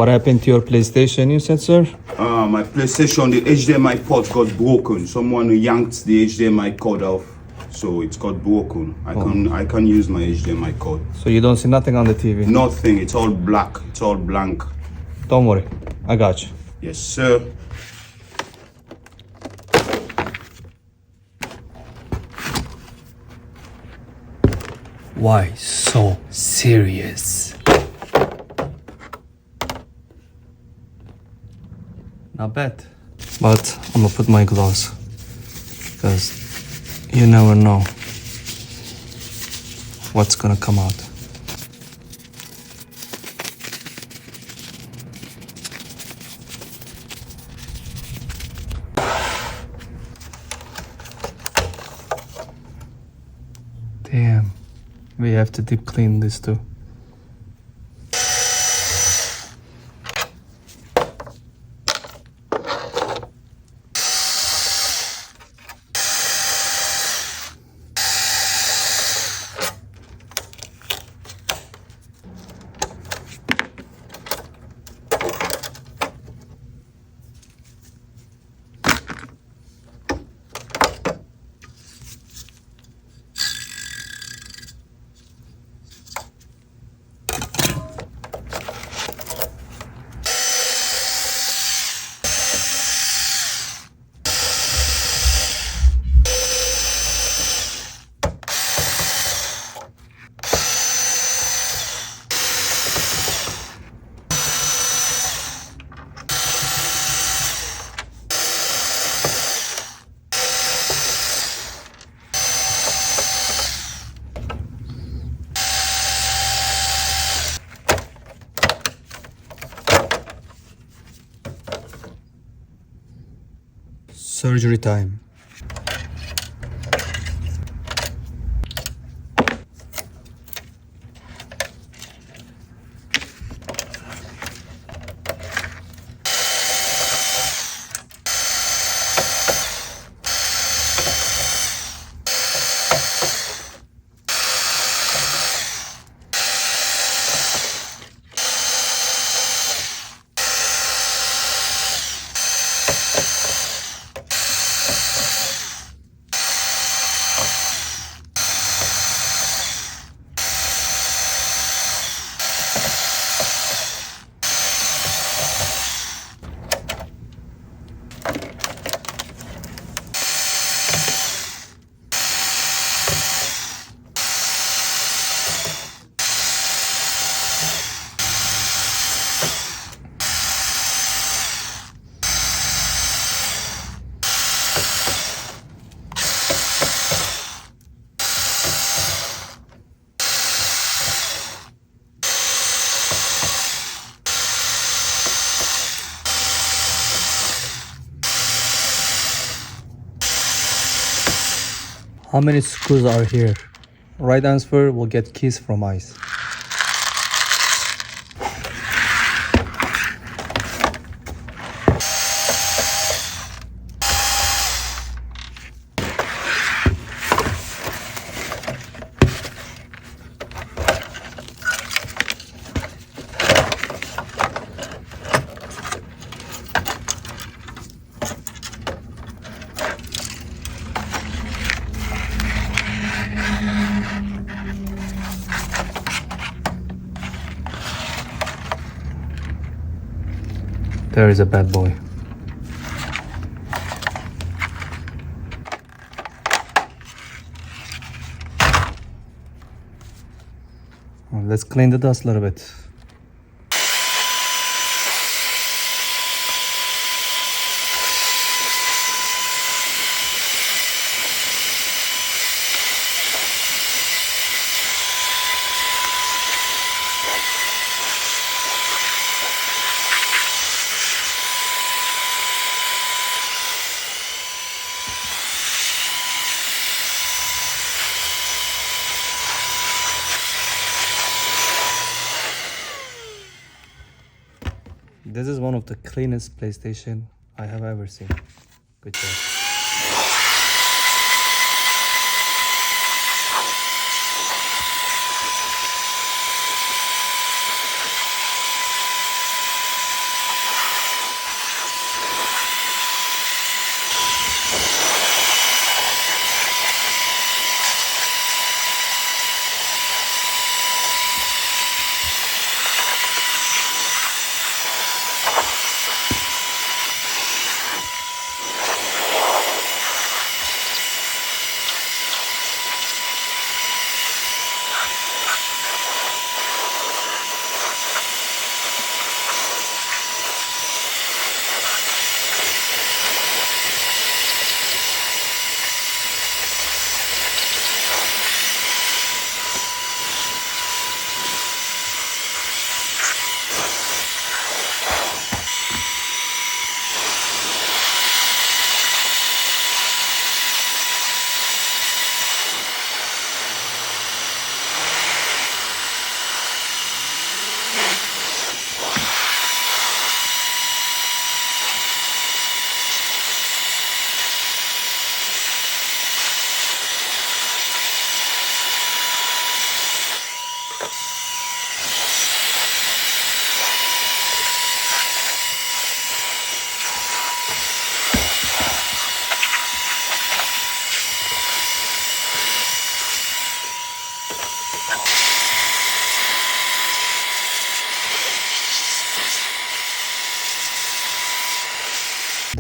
What happened to your PlayStation, you said, sir? My PlayStation, the HDMI port got broken. Someone yanked the HDMI cord off, so it's got broken. I can't use my HDMI cord. So you don't see nothing on the TV? Nothing. It's all black. It's all blank. Don't worry, I got you. Yes, sir. Why so serious? Not bad. But I'm gonna put my gloves, because you never know what's gonna come out. Damn, we have to deep clean this too. Surgery time. How many screws are here? Right answer will get keys from Ice. There is a bad boy. Let's clean the dust a little bit. This is one of the cleanest PlayStation I have ever seen. Good job.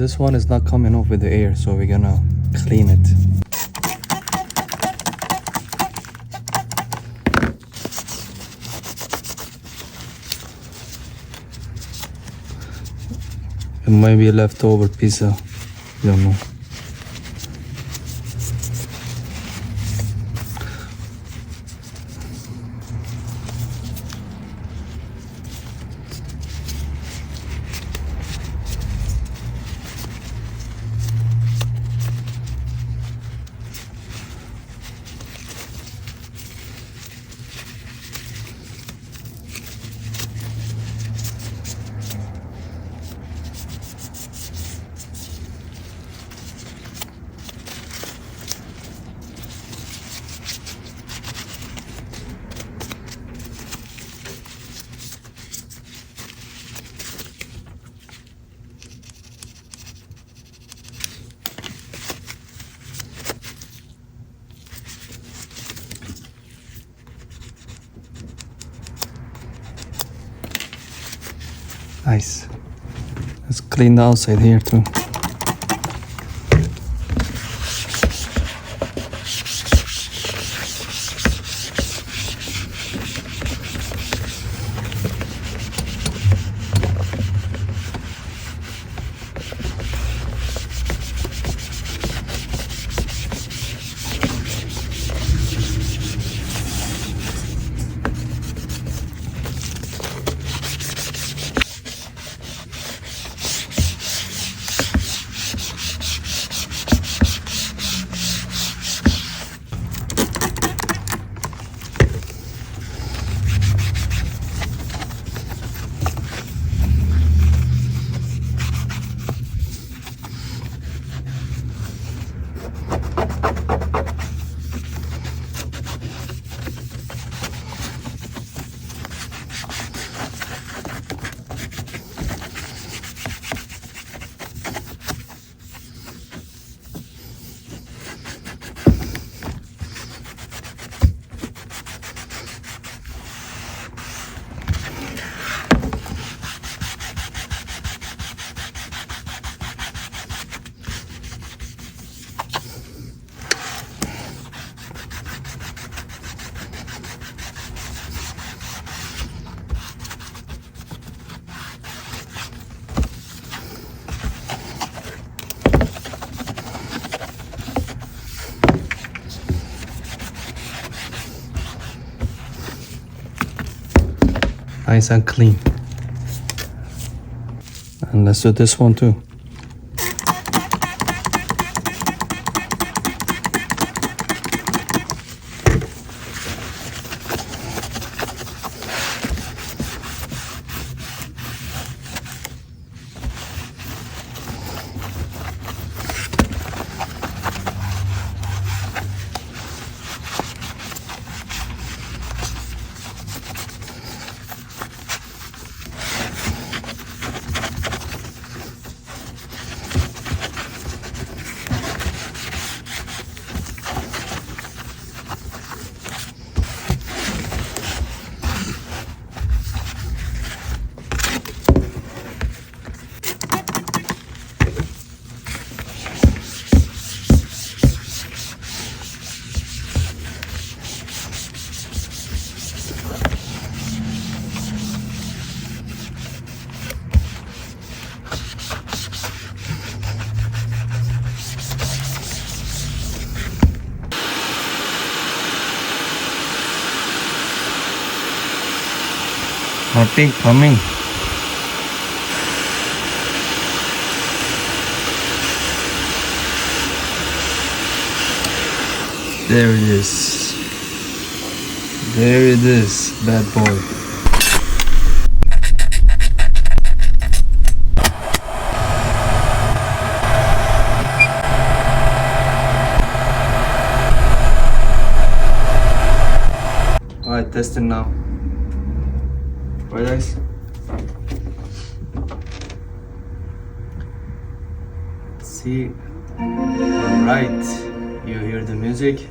this one is not coming off with the air, so we're gonna clean it. It might be leftover pizza, don't know. Nice. Let's clean the outside here too. Nice and clean. And let's do this one too. Nothing coming. There it is. There it is, bad boy. Alright, testing now. Right, guys? See? Alright, you hear the music?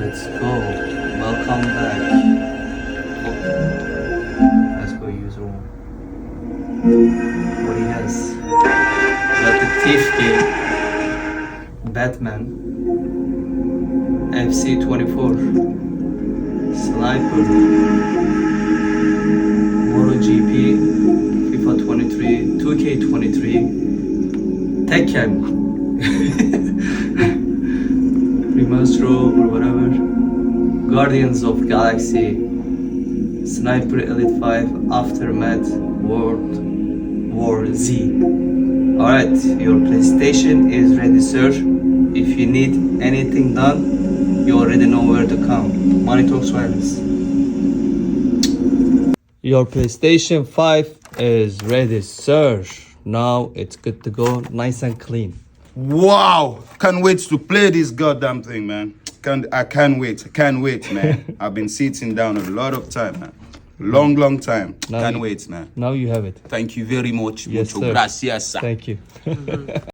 Let's go. Welcome back. Let's go use one. Batman, FC24, Sniper, MotoGP, FIFA 23, 2K23, Tekken, Remastro or whatever, Guardians of Galaxy, Sniper Elite 5, Aftermath, World War Z. Alright, your PlayStation is ready, sir. If you need anything done, you already know where to come. Money Talks Wireless. Your PlayStation 5 is ready, sir. Now it's good to go, nice and clean. Wow! Can't wait to play this goddamn thing, man. I can't wait, man. I've been sitting down a lot of time, man. Long time. Now Can't wait, man. Now you have it. Thank you very much. Yes, Mucho sir. gracias. Thank you.